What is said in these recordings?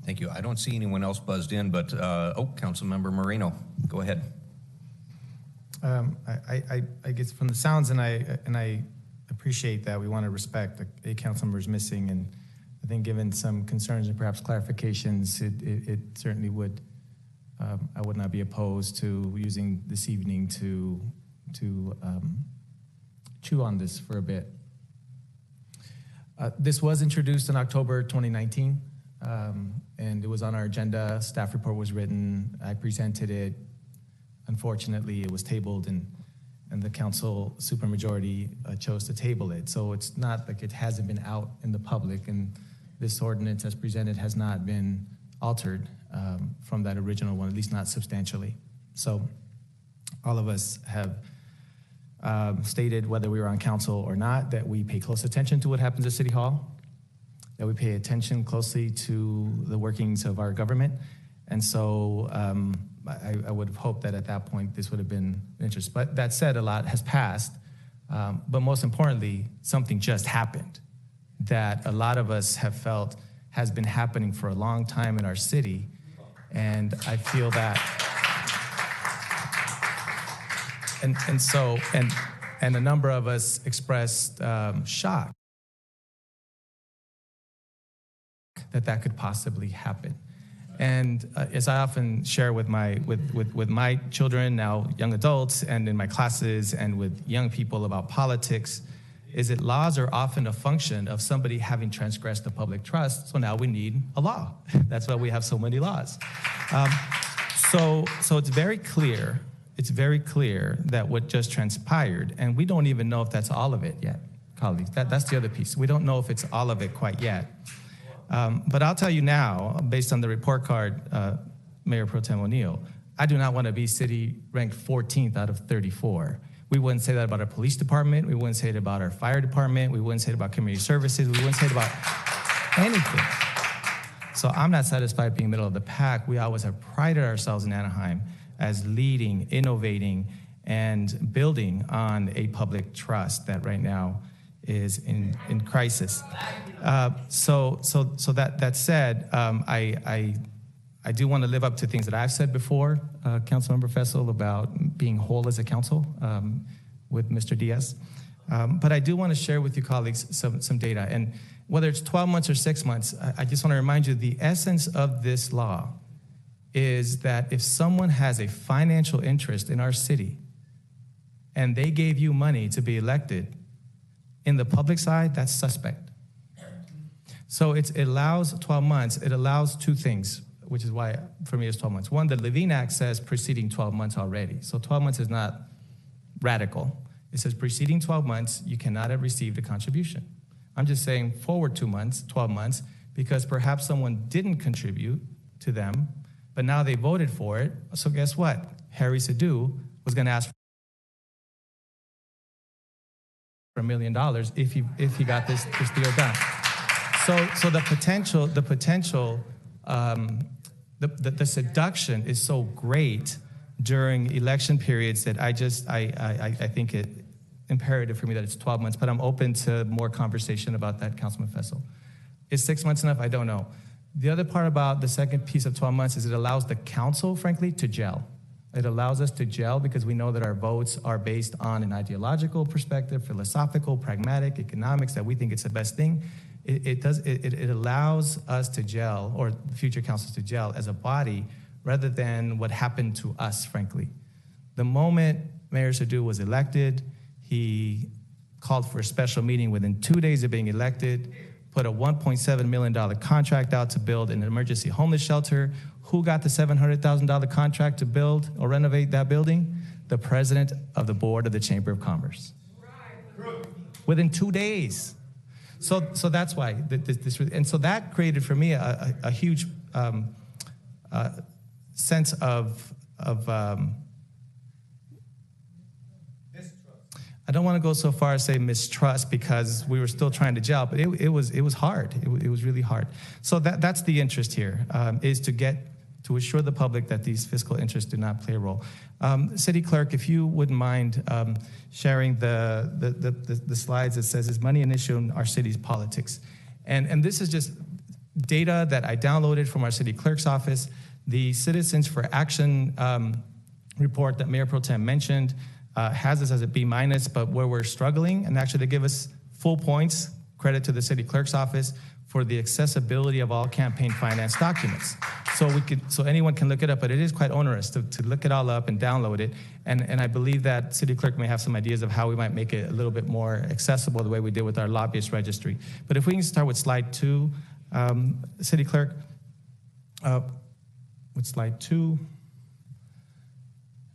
Thank you. I don't see anyone else buzzed in, but, Councilmember Moreno, go ahead. I guess from the sounds, and I appreciate that we want to respect a council member's missing, and I think given some concerns and perhaps clarifications, it certainly would, I would not be opposed to using this evening to chew on this for a bit. This was introduced in October 2019, and it was on our agenda. Staff report was written. I presented it. Unfortunately, it was tabled, and the council supermajority chose to table it. So it's not like it hasn't been out in the public, and this ordinance as presented has not been altered from that original one, at least not substantially. So all of us have stated, whether we were on council or not, that we pay close attention to what happens at City Hall, that we pay attention closely to the workings of our government. And so I would have hoped that at that point this would have been interest. But that said, a lot has passed. But most importantly, something just happened that a lot of us have felt has been happening for a long time in our city. And I feel that, and a number of us expressed shock that could possibly happen. And as I often share with my children, now young adults, and in my classes and with young people about politics, is that laws are often a function of somebody having transgressed the public trust, so now we need a law. That's why we have so many laws. So it's very clear that what just transpired, and we don't even know if that's all of it yet, colleagues. That's the other piece. We don't know if it's all of it quite yet. But I'll tell you now, based on the report card, Mayor Pro Tem O'Neill, I do not want to be city ranked 14th out of 34. We wouldn't say that about our police department. We wouldn't say it about our fire department. We wouldn't say it about community services. We wouldn't say it about anything. So I'm not satisfied being middle of the pack. We always have prided ourselves in Anaheim as leading, innovating, and building on a public trust that right now is in crisis. So that said, I do want to live up to things that I've said before, Councilmember Fessel, about being whole as a council with Mr. Diaz. But I do want to share with you, colleagues, some data. And whether it's 12 months or 6 months, I just want to remind you the essence of this law is that if someone has a financial interest in our city and they gave you money to be elected, in the public side, that's suspect. So it allows 12 months. It allows two things, which is why, for me, it's 12 months. One, the Levine Act says preceding 12 months already. So 12 months is not radical. It says preceding 12 months, you cannot have received a contribution. I'm just saying forward 2 months, 12 months, because perhaps someone didn't contribute to them, but now they voted for it. So guess what? Harry Sadu was going to ask for $1 million if he got this deal done. So the seduction is so great during election periods that I think it imperative for me that it's 12 months, but I'm open to more conversation about that, Councilman Fessel. Is 6 months enough? I don't know. The other part about the second piece of 12 months is it allows the council, frankly, to gel. It allows us to gel because we know that our votes are based on an ideological perspective, philosophical, pragmatic, economics, that we think it's the best thing. It allows us to gel, or future councils to gel as a body, rather than what happened to us, frankly. The moment Mayor Sadu was elected, he called for a special meeting within 2 days of being elected, put a $1.7 million contract out to build an emergency homeless shelter. Who got the $700,000 contract to build or renovate that building? The president of the board of the Chamber of Commerce. Right. Within 2 days. So that's why and so that created for me a huge sense of I don't want to go so far as say mistrust, because we were still trying to gel, but it was hard. It was really hard. So that's the interest here, is to assure the public that these fiscal interests do not play a role. City Clerk, if you wouldn't mind sharing the slides that says, is money an issue in our city's politics? And this is just data that I downloaded from our city clerk's office. The Citizens for Action report that Mayor Pro Tem mentioned has us as a B-, but where we're struggling, and actually they give us full points, credit to the city clerk's office, for the accessibility of all campaign finance documents. So anyone can look it up, but it is quite onerous to look it all up and download it. And I believe that city clerk may have some ideas of how we might make it a little bit more accessible the way we did with our lobbyist registry. But if we can start with slide 2, city clerk, with slide 2.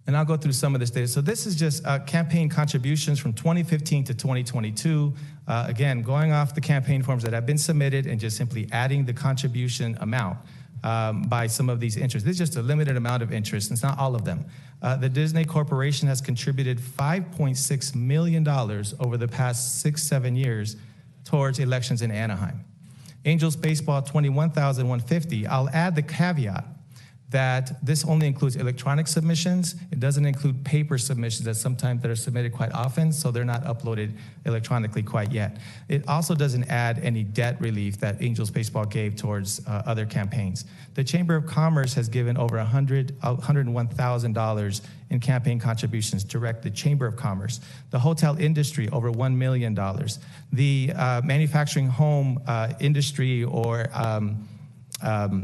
And I'll go through some of this data. So this is just campaign contributions from 2015 to 2022. Again, going off the campaign forms that have been submitted and just simply adding the contribution amount by some of these interests. This is just a limited amount of interest. It's not all of them. The Disney Corporation has contributed $5.6 million over the past 6-7 years towards elections in Anaheim. Angels Baseball, $21,150. I'll add the caveat that this only includes electronic submissions. It doesn't include paper submissions that are submitted quite often, so they're not uploaded electronically quite yet. It also doesn't add any debt relief that Angels Baseball gave towards other campaigns. The Chamber of Commerce has given over $101,000 in campaign contributions direct to the Chamber of Commerce. The hotel industry, over $1 million. The manufacturing home industry or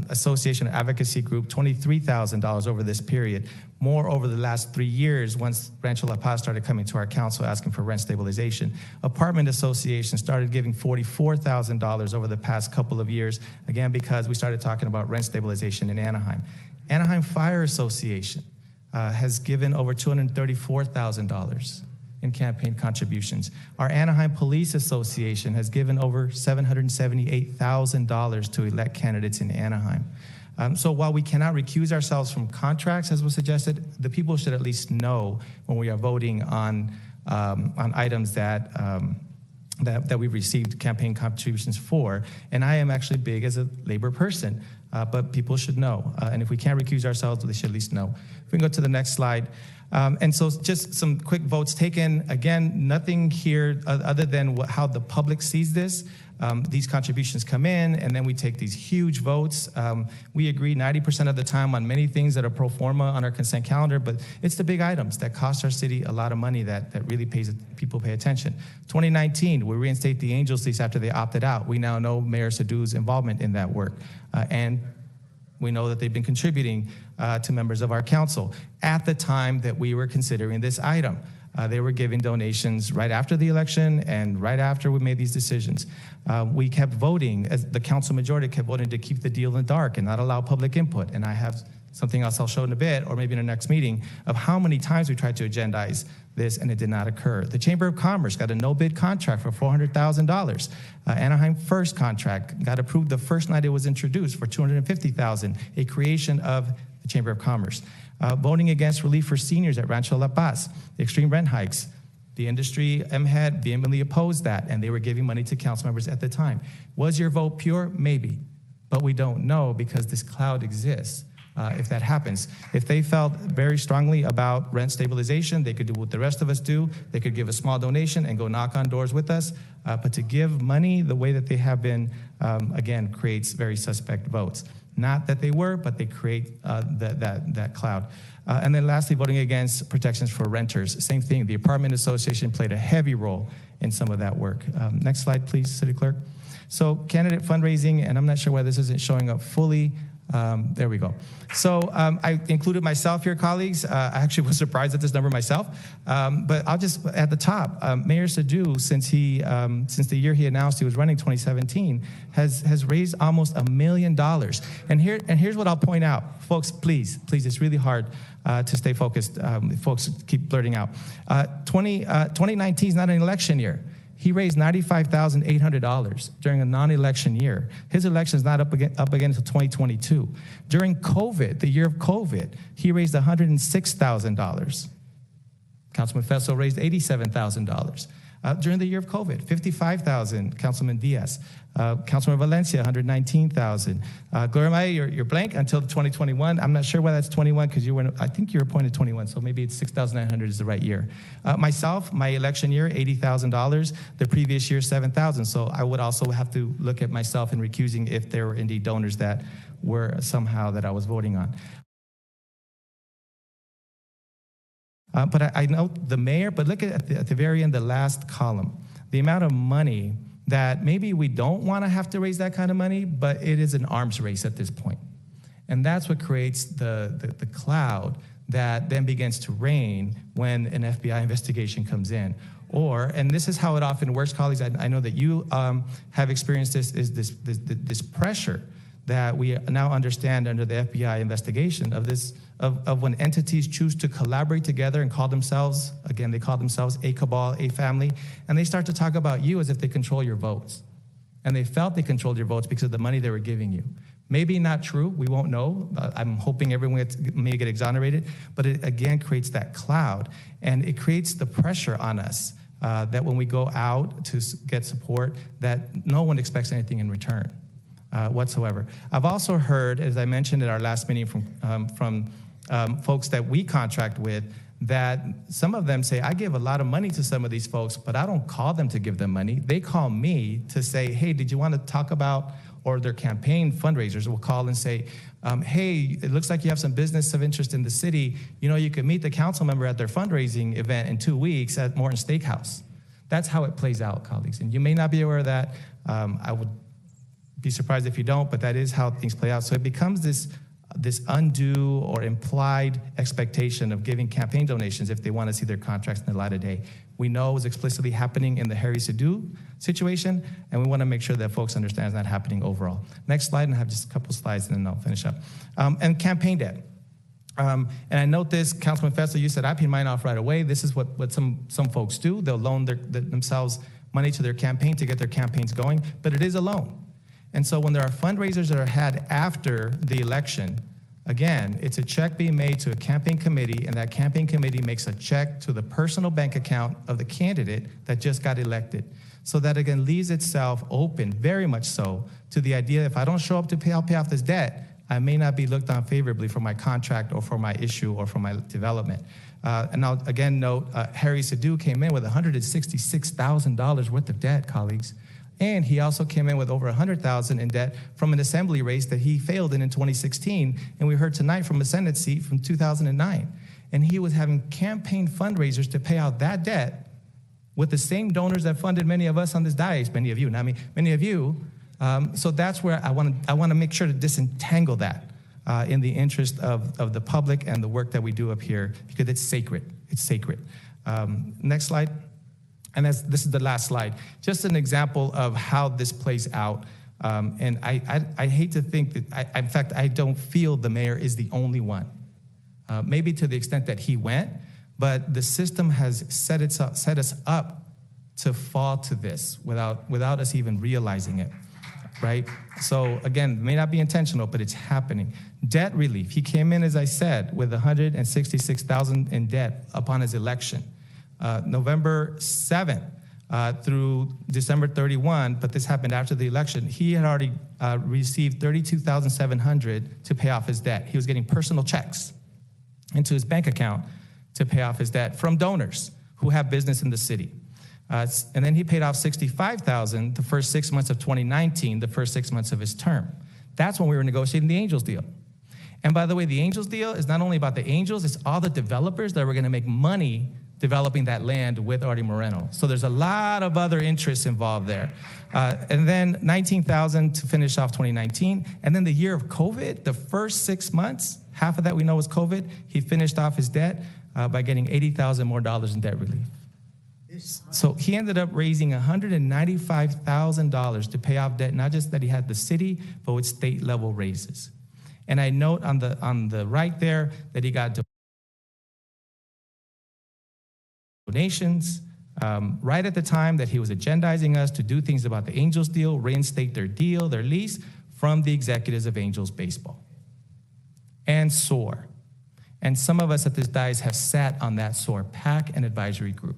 Association Advocacy Group, $23,000 over this period. More over the last 3 years once Rancho La Paz started coming to our council asking for rent stabilization. Apartment Association started giving $44,000 over the past couple of years, again, because we started talking about rent stabilization in Anaheim. Anaheim Fire Association has given over $234,000 in campaign contributions. Our Anaheim Police Association has given over $778,000 to elect candidates in Anaheim. So while we cannot recuse ourselves from contracts, as was suggested, the people should at least know when we are voting on items that we've received campaign contributions for. And I am actually big as a labor person, but people should know. And if we can't recuse ourselves, they should at least know. If we can go to the next slide. And so just some quick votes taken. Again, nothing here other than how the public sees this. These contributions come in, and then we take these huge votes. We agree 90% of the time on many things that are pro forma on our consent calendar, but it's the big items that cost our city a lot of money that really people pay attention. 2019, we reinstate the Angels lease after they opted out. We now know Mayor Sadoo's involvement in that work. And we know that they've been contributing to members of our council. At the time that we were considering this item, they were giving donations right after the election and right after we made these decisions. We kept voting, as the council majority kept voting to keep the deal in the dark and not allow public input. And I have something else I'll show in a bit, or maybe in the next meeting, of how many times we tried to agendize this and it did not occur. The Chamber of Commerce got a no-bid contract for $400,000. Anaheim First contract got approved the first night it was introduced for $250,000, a creation of the Chamber of Commerce. Voting against relief for seniors at Rancho La Paz, the extreme rent hikes. The industry had vehemently opposed that, and they were giving money to council members at the time. Was your vote pure? Maybe, but we don't know because this cloud exists. If that happens. If they felt very strongly about rent stabilization, they could do what the rest of us do. They could give a small donation and go knock on doors with us. But to give money the way that they have been, again, creates very suspect votes. Not that they were, but they create that cloud. And then lastly, voting against protections for renters. Same thing, the Apartment Association played a heavy role in some of that work. Next slide, please, City Clerk. So candidate fundraising, and I'm not sure why this isn't showing up fully. There we go. So I included myself here, colleagues. I actually was surprised at this number myself. But I'll just, at the top, Mayor Sadoo, since the year he announced he was running 2017, has raised almost $1 million. And here's what I'll point out. Folks, please, it's really hard to stay focused. Folks keep blurting out. 2019 is not an election year. He raised $95,800 during a non-election year. His election is not up again until 2022. During COVID, the year of COVID, he raised $106,000. Councilman Fesso raised $87,000. During the year of COVID, $55,000, Councilman Diaz. Councilmember Valencia, $119,000. Gloria Maya, you're blank until 2021. I'm not sure why that's 21 because I think you were appointed 21, so maybe it's 6,900 is the right year. Myself, my election year, $80,000. The previous year, $7,000. So I would also have to look at myself in recusing if there were indeed donors that were somehow that I was voting on. But I note the mayor, but look at the very end, the last column, the amount of money that maybe we don't want to have to raise that kind of money, but it is an arms race at this point. And that's what creates the cloud that then begins to rain when an FBI investigation comes in. And this is how it often works, colleagues. I know that you have experienced this pressure that we now understand under the FBI investigation of when entities choose to collaborate together and call themselves a cabal, a family, and they start to talk about you as if they control your votes. And they felt they controlled your votes because of the money they were giving you. Maybe not true, we won't know. I'm hoping everyone may get exonerated, but it again creates that cloud, and it creates the pressure on us that when we go out to get support, that no one expects anything in return. Whatsoever. I've also heard, as I mentioned at our last meeting from folks that we contract with, that some of them say, I give a lot of money to some of these folks, but I don't call them to give them money. They call me to say, hey, did you want to talk about, or their campaign fundraisers will call and say, hey, it looks like you have some business of interest in the city. You know, you could meet the council member at their fundraising event in 2 weeks at Morton Steakhouse. That's how it plays out, colleagues. And you may not be aware of that. I would be surprised if you don't, but that is how things play out. So it becomes this undue or implied expectation of giving campaign donations if they want to see their contracts in the light of day. We know it was explicitly happening in the Harry Sadu situation, and we want to make sure that folks understand it's not happening overall. Next slide, and I have just a couple slides, and then I'll finish up. And campaign debt. And I note this, Councilman Fessler, you said I paid mine off right away. This is what some folks do. They'll loan themselves money to their campaign to get their campaigns going, but it is a loan. And so when there are fundraisers that are had after the election, again, it's a check being made to a campaign committee, and that campaign committee makes a check to the personal bank account of the candidate that just got elected. So that again leaves itself open, very much so, to the idea if I don't show up to pay off this debt, I may not be looked on favorably for my contract or for my issue or for my development. And I'll again note, Harry Sadu came in with $166,000 worth of debt, colleagues. And he also came in with over $100,000 in debt from an assembly race that he failed in 2016. And we heard tonight from a Senate seat from 2009. And he was having campaign fundraisers to pay out that debt with the same donors that funded many of us on this dais, many of you, not me, many of you. So that's where I want to make sure to disentangle that in the interest of the public and the work that we do up here, because it's sacred. It's sacred. Next slide. And this is the last slide. Just an example of how this plays out. And I hate to think that, in fact, I don't feel the mayor is the only one. Maybe to the extent that he went, but the system has set us up to fall to this without us even realizing it, right? So again, it may not be intentional, but it's happening. Debt relief. He came in, as I said, with $166,000 in debt upon his election. November 7th through December 31, but this happened after the election, he had already received $32,700 to pay off his debt. He was getting personal checks into his bank account to pay off his debt from donors who have business in the city. And then he paid off $65,000 the first 6 months of 2019, the first 6 months of his term. That's when we were negotiating the Angels deal. And by the way, the Angels deal is not only about the Angels, it's all the developers that were going to make money developing that land with Artie Moreno. So there's a lot of other interests involved there. And then $19,000 to finish off 2019. And then the year of COVID, the first 6 months, half of that we know was COVID, he finished off his debt by getting $80,000 more in debt relief. So he ended up raising $195,000 to pay off debt, not just that he had the city, but with state level raises. And I note on the right there that he got donations right at the time that he was agendizing us to do things about the Angels deal, reinstate their deal, their lease, from the executives of Angels Baseball. And SOAR. And some of us at this dais have sat on that SOAR PAC and advisory group.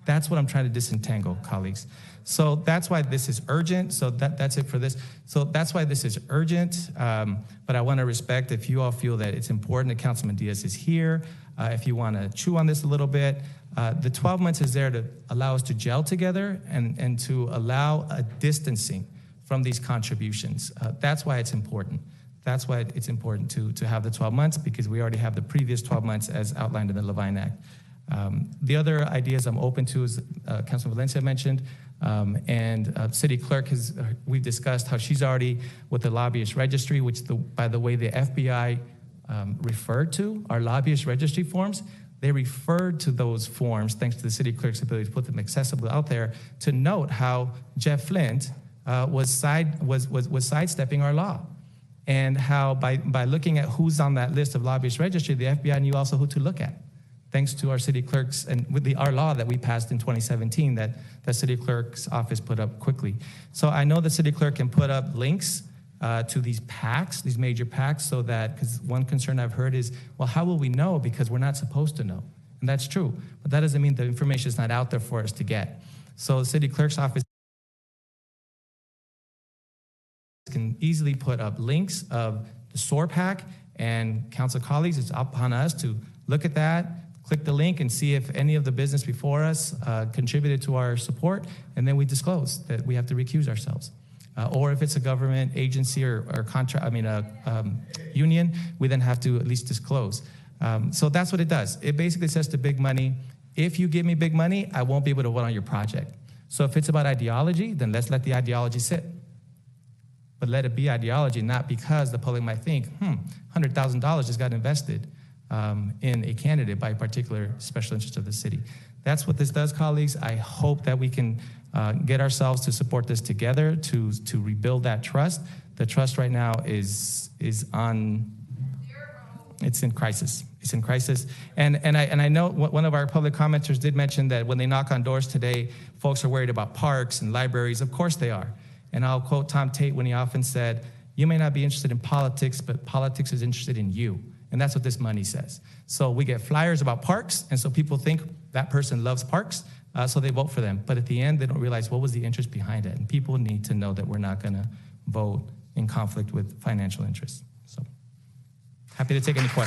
That's what I'm trying to disentangle, colleagues. So that's why this is urgent. So that's it for this. So that's why this is urgent. But I want to respect if you all feel that it's important that Councilman Diaz is here. If you want to chew on this a little bit, the 12 months is there to allow us to gel together and to allow a distancing from these contributions. That's why it's important. That's why it's important to have the 12 months, because we already have the previous 12 months as outlined in the Levine Act. The other ideas I'm open to is Councilman Valencia mentioned, and City Clerk we've discussed how she's already with the lobbyist registry, which by the way, the FBI referred to our lobbyist registry forms. They referred to those forms, thanks to the City Clerk's ability to put them accessible out there, to note how Jeff Flint was sidestepping our law. And how by looking at who's on that list of lobbyist registry, the FBI knew also who to look at, thanks to our city clerks and with our law that we passed in 2017 that the city clerk's office put up quickly. So I know the city clerk can put up links to these PACs, these major PACs, so that, because one concern I've heard is, well, how will we know? Because we're not supposed to know. And that's true, but that doesn't mean the information is not out there for us to get. So the city clerk's office can easily put up links of the SOAR PAC, and council colleagues, it's upon us to look at that, click the link and see if any of the business before us contributed to our support, and then we disclose that we have to recuse ourselves. Or if it's a government agency or union, we then have to at least disclose. So that's what it does. It basically says to big money, if you give me big money, I won't be able to vote on your project. So if it's about ideology, then let's let the ideology sit. But let it be ideology, not because the public might think, $100,000 just got invested in a candidate by a particular special interest of the city. That's what this does, colleagues. I hope that we can get ourselves to support this together to rebuild that trust. The trust right now is in crisis. It's in crisis. And I know one of our public commenters did mention that when they knock on doors today, folks are worried about parks and libraries. Of course they are. And I'll quote Tom Tate when he often said, you may not be interested in politics, but politics is interested in you. And that's what this money says. So we get flyers about parks, and so people think that person loves parks, so they vote for them. But at the end, they don't realize what was the interest behind it. And people need to know that we're not going to vote in conflict with financial interests. So happy to take any questions.